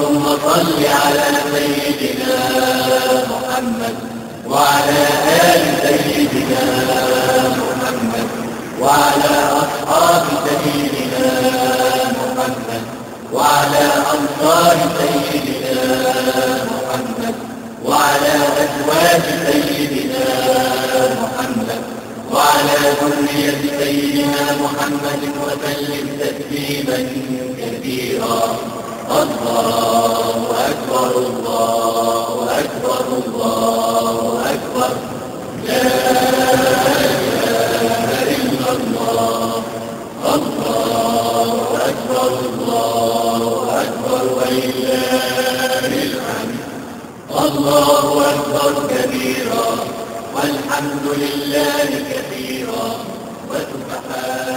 اللهم صل على سيدنا محمد وعلى آل سيدنا محمد وعلى أصحاب سيدنا محمد وعلى أنصار سيدنا محمد وعلى أزواج سيدنا محمد وعلى ذرية سيدنا محمد وسلم تسليما كثيرا. الله أكبر الله أكبر الله أكبر لا إله إلا الله. الله أكبر الله أكبر ولله الحمد. الله أكبر كبيرا والحمد لله كثيرا وسبحان